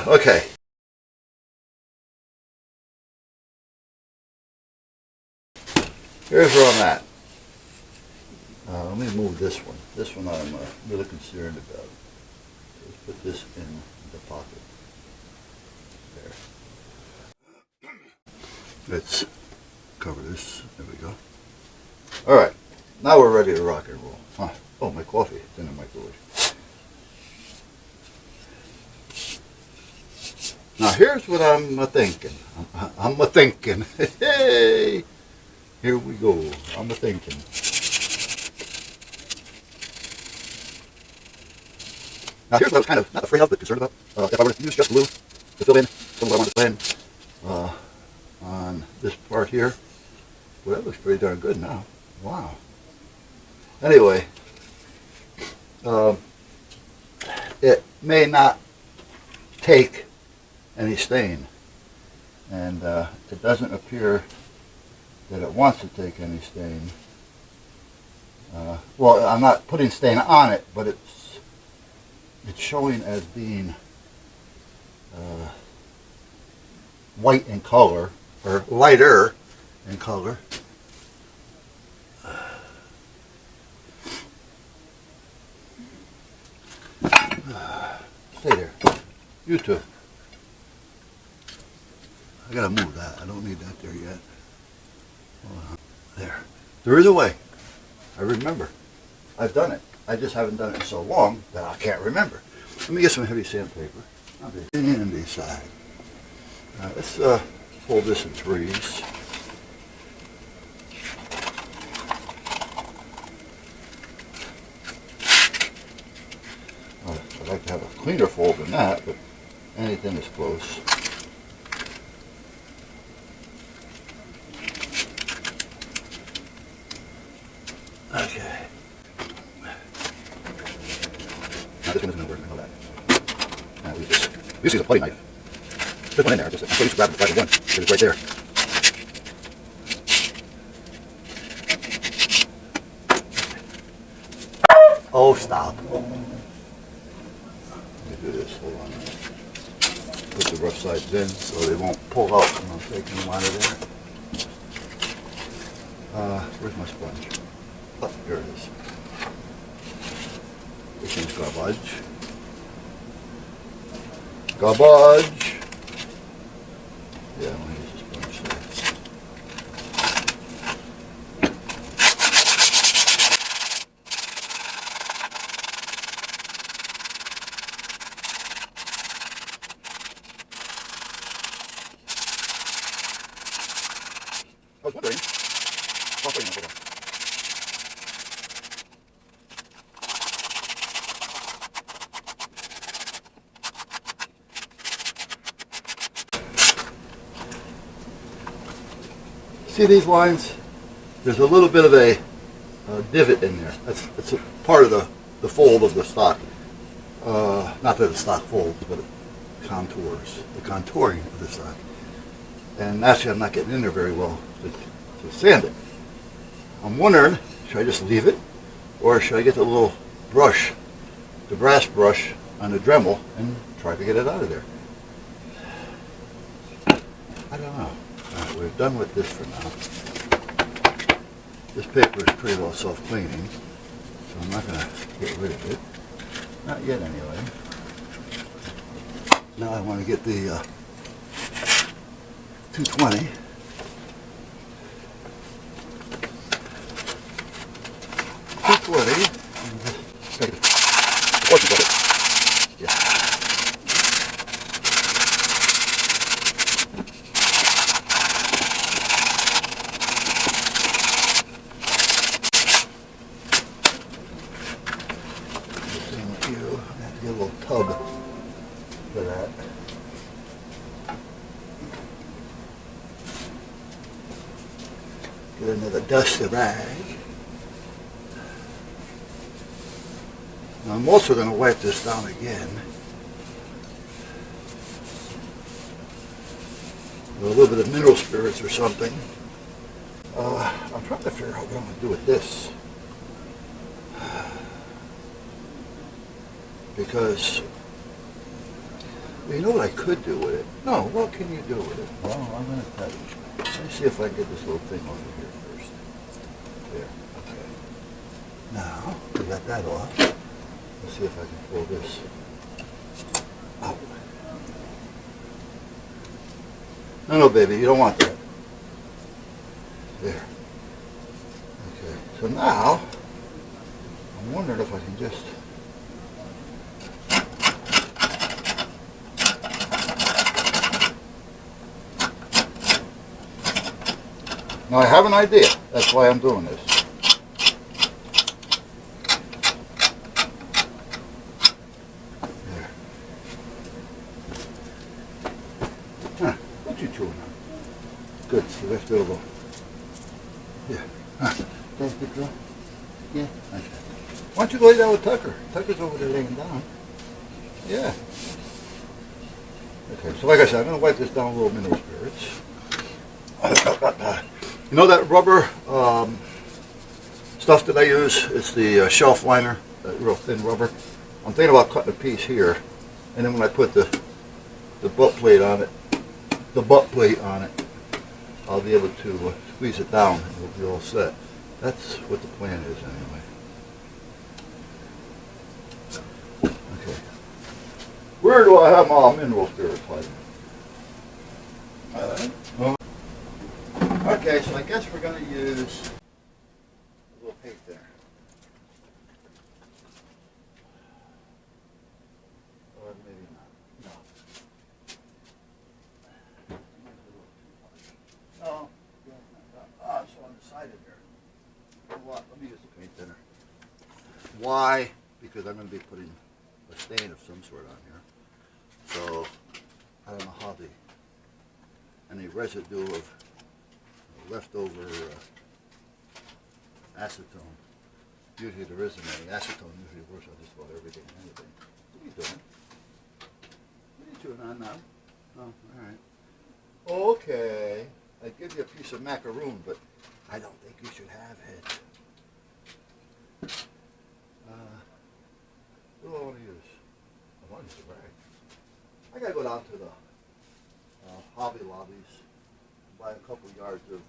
Okay. Here's where I'm at. Let me move this one. This one I'm really concerned about. Let's put this in the pocket. There. Let's cover this. There we go. All right. Now we're ready to rock and roll. Oh, my coffee. It's in the microwave. Now here's what I'm thinking. I'm thinking. Hey, here we go. I'm thinking. Now here's what I was kind of not afraid of, but concerned about. If I were to use just glue to fill in some of what I wanted to fill in on this part here, well, that looks pretty darn good now. Wow. Anyway, it may not take any stain, and it doesn't appear that it wants to take any stain. Well, I'm not putting stain on it, but it's showing as being white in color, or lighter in color. Stay there. You too. I gotta move that. I don't need that there yet. There. There is a way. I remember. I've done it. I just haven't done it in so long that I can't remember. Let me get some heavy sandpaper. I'll be in the side. Let's fold this in threes. I'd like to have a cleaner fold than that, but anything is close. Okay. Now this one isn't going to work, I know that. Now we just use a putty knife. Put one in there, I'm so used to grabbing the one, because it's right there. Oh, stop. Let me do this, hold on. Put the rough sides in so they won't pull out when I'm taking them out of there. Where's my sponge? Oh, here it is. This thing's garbage. Garbage. Yeah, I'm going to use this sponge there. I was wondering. Oh, wait, no, hold on. See these lines? There's a little bit of a divot in there. That's a part of the fold of the stock. Not that the stock folds, but it contours. The contouring of the stock. And actually I'm not getting in there very well to sand it. I'm wondering, should I just leave it? Or should I get the little brush, the brass brush on the Dremel and try to get it out of there? I don't know. Alright, we're done with this for now. This paper is pretty well self-cleaning, so I'm not going to get rid of it. Not yet anyway. Now I want to get the 220. Yeah. Same with you. I have to get a little tub for that. Get another dusty rag. Now I'm also going to wipe this down again with a little bit of mineral spirits or something. I'm trying to figure out what I'm going to do with this. Because You know what I could do with it? No, what can you do with it? Well, I'm going to tell you. Let me see if I can get this little thing over here first. There, okay. Now, we got that off. Let's see if I can pull this out. No, baby, you don't want that. There. Okay, so now, I'm wondering if I can just... Now I have an idea. That's why I'm doing this. There. Huh. What you chewing on? Good. So let's do a little. Yeah. Huh. That's good, girl? Yeah. Okay. Why don't you lay down with Tucker? Tucker's over there laying down. Yeah. Okay. So like I said, I'm going to wipe this down a little mineral spirits. You know that rubber stuff that I use? It's the shelf liner, that real thin rubber. I'm thinking about cutting a piece here, and then when I put the butt plate on it, I'll be able to squeeze it down, and it'll be all set. That's what the plan is, anyway. Okay. Where do I have my mineral spirits hiding? Okay, so I guess we're going to use a little paint thinner. Or maybe not. No. No. Oh, it's on the side of there. You know what? Let me use the paint thinner. Why? Because I'm going to be putting a stain of some sort on here. So, I don't know how any residue of leftover acetone. Usually there isn't any. Acetone usually works on just about everything and anything. What are you doing? What are you chewing on now? Oh, alright. Okay. I'd give you a piece of macaroon, but I don't think you should have it. What do I want to use? I want to use a rag. I gotta go down to the Hobby Lobbies. Buy a couple yards of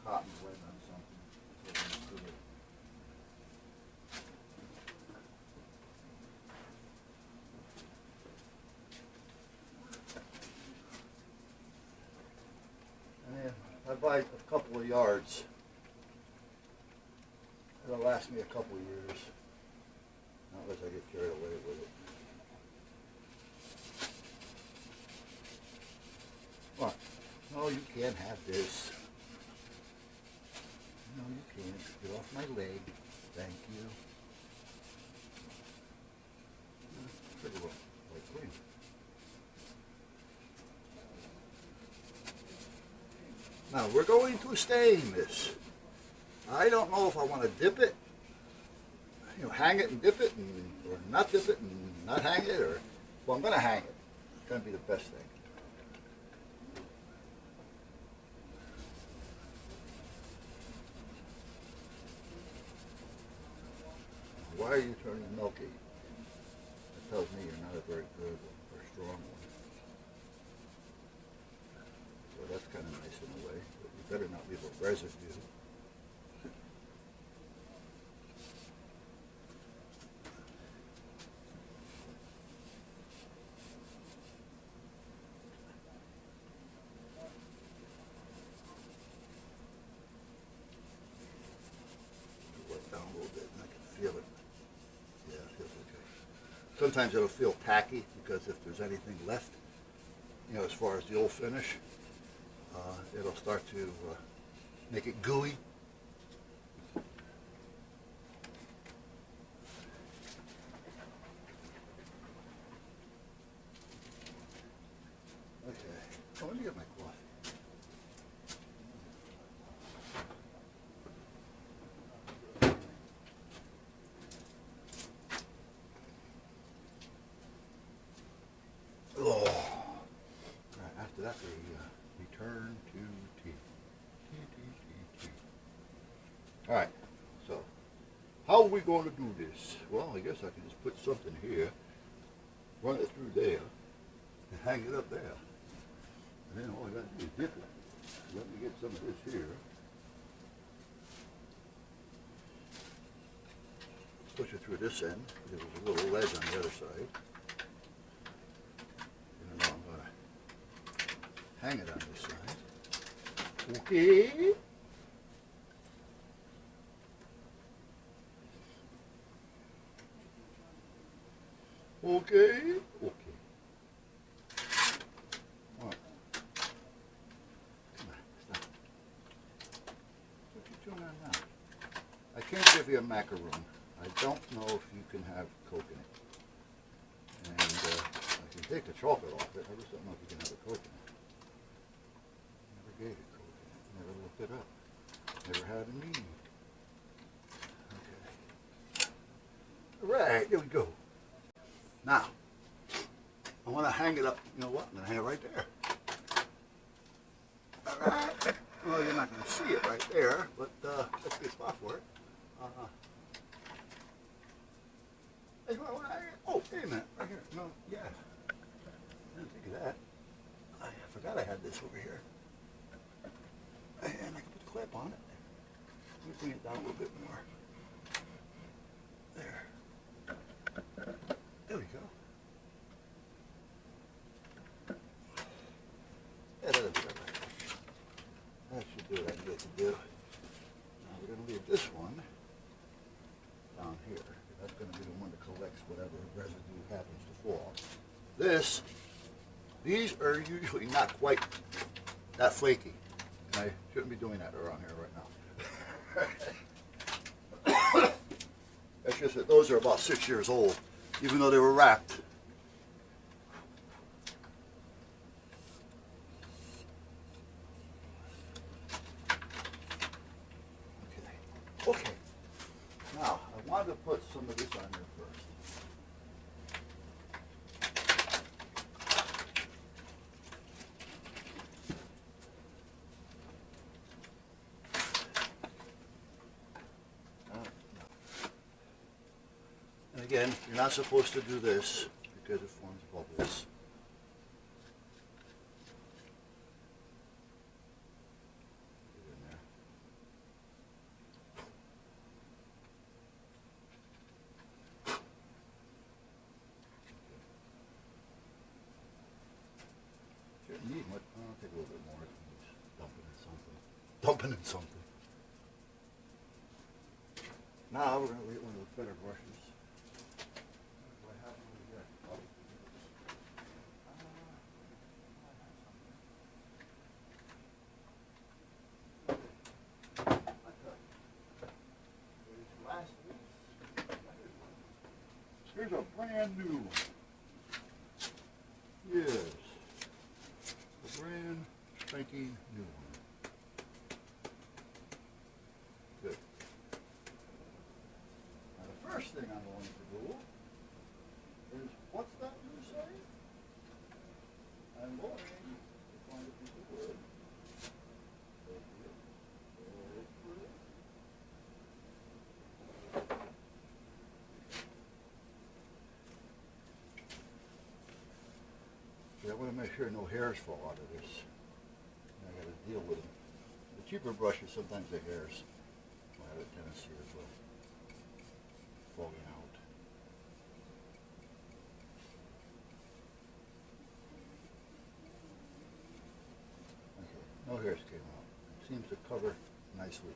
cotton blend on something. And I buy a couple of yards. It'll last me a couple of years. Not unless I get carried away with it. What? No, you can't have this. No, you can't. Get off my leg. Thank you. Pretty well. Like clean. Now, we're going to stain this. I don't know if I want to dip it, hang it and dip it, or not dip it and not hang it, or, well, I'm going to hang it. It's going to be the best thing. Why are you turning milky? That tells me you're not a very good or strong one. So that's kind of nice in a way, but you better not leave a residue. Wet down a little bit and I can feel it. Yeah, it feels okay. Sometimes it'll feel tacky because if there's anything left, as far as the old finish, it'll start to make it gooey. Okay, so let me get my cloth. After that, we return to tea. Tea. All right, so how are we going to do this? Well, I guess I can just put something here, run it through there, hang it up there. And then all I got to do is dip it. Let me get some of this here. Push it through this end. There's a little ledge on the other side. And then I'm going to hang it on this side. Okay. Okay. Okay. All right. Come on, stop. What are you doing on now? I can't give you a macaroon. I don't know if you can have coconut. And I can take the chocolate off it. I just don't know if you can have a coconut. Never gave it coconut. Never looked it up. Never had a need. Okay. All right, there we go. Now, I want to hang it up. You know what? I'm going to hang it right there. All right. Well, you're not going to see it right there, but that's a good spot for it. Oh, wait a minute, right here. No, yeah. I didn't think of that. I forgot I had this over here. And I can put the clip on it. Let me bring it down a little bit more. There. There we go. Yeah, that'll be all right. That should do what I need it to do. Now we're going to leave this one down here. That's going to be the one that collects whatever residue happens to fall. These are usually not quite that flaky. And I shouldn't be doing that around here right now. That's just that those are about 6 years old, even though they were wrapped. Okay. Now, I wanted to put some of this on there first. And again, you're not supposed to do this because it forms bubbles. Need much. I'll take a little bit more. Just dump it in something. Dumping in something. Now we're going to get one of the better brushes. What do I have over here? Oh. Here's a brand new one. Yes. A brand spanking new one. Good. Now the first thing I'm going to do is, what's that you say? I'm going to find a piece of wood. I want to make sure no hairs fall out of this. I got to deal with them. The cheaper brushes, sometimes the hairs will have a tendency as well, falling out. Okay, no hairs came out. It seems to cover nicely.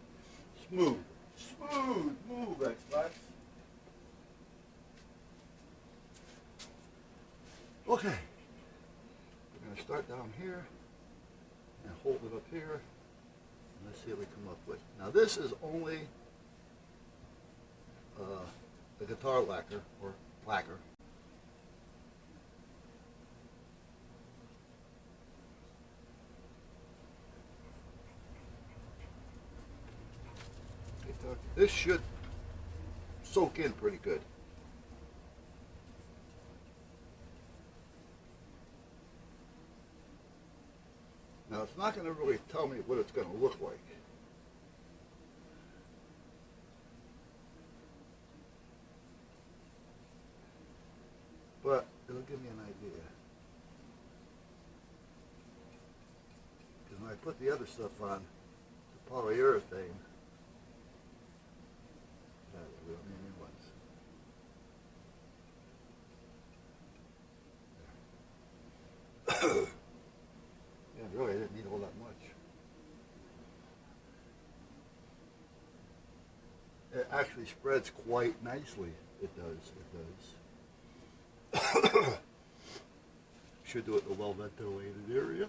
Smooth, smooth move, X-Lax. Okay. We're going to start down here and hold it up here, and let's see what we come up with. Now this is only a guitar lacquer or lacquer. This should soak in pretty good. Now it's not going to really tell me what it's going to look like. But it'll give me an idea. put the other stuff on, the polyurethane, we don't need new ones. Yeah, really, I didn't need all that much. It actually spreads quite nicely. It does. It does. Should do it in a well-ventilated area.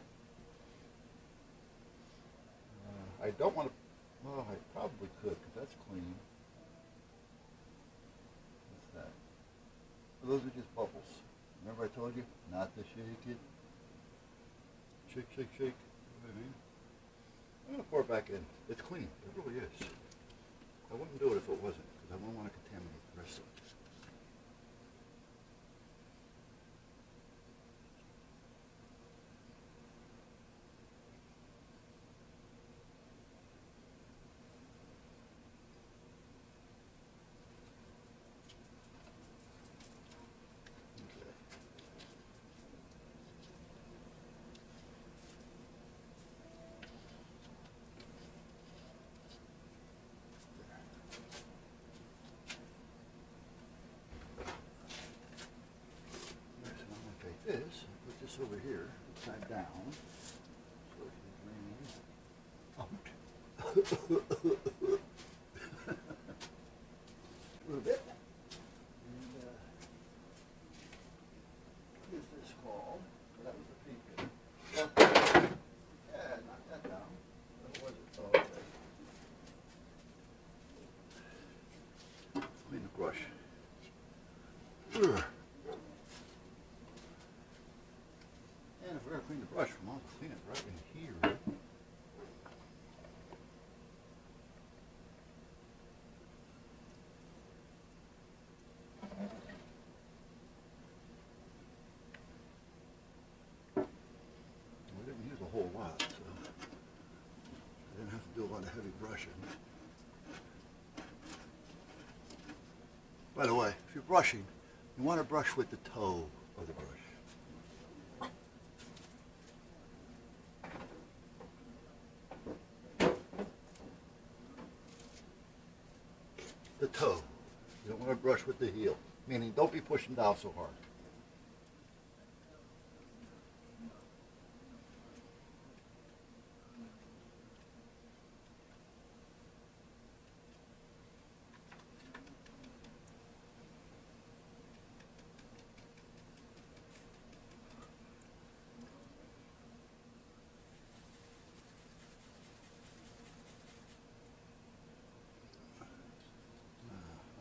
I don't want to. Well, I probably could because that's clean. What's that? Those are just bubbles. Remember I told you not to shake it. Shake, shake, shake. You know what I mean? I'm going to pour it back in. It's clean. It really is. I wouldn't do it if it wasn't, because I wouldn't want to contaminate the rest of it. This, put this over here, upside down, so it can drain out a little bit. And what is this called? Well, that was the pink one. Yeah, knock that down. What was it? Oh, okay. Clean the brush. And if we're going to clean the brush, we want to clean it right in here. We didn't use a whole lot, so I didn't have to do a lot of heavy brushing. By the way, if you're brushing, you want to brush with the toe of the brush. The toe. You don't want to brush with the heel, meaning don't be pushing down so hard.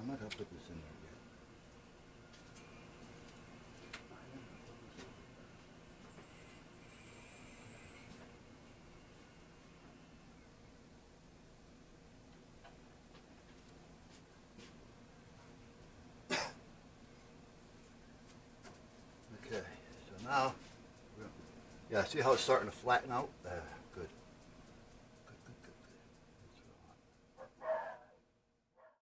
I'm not going to put this in there yet. Okay, so now, yeah, see how it's starting to flatten out?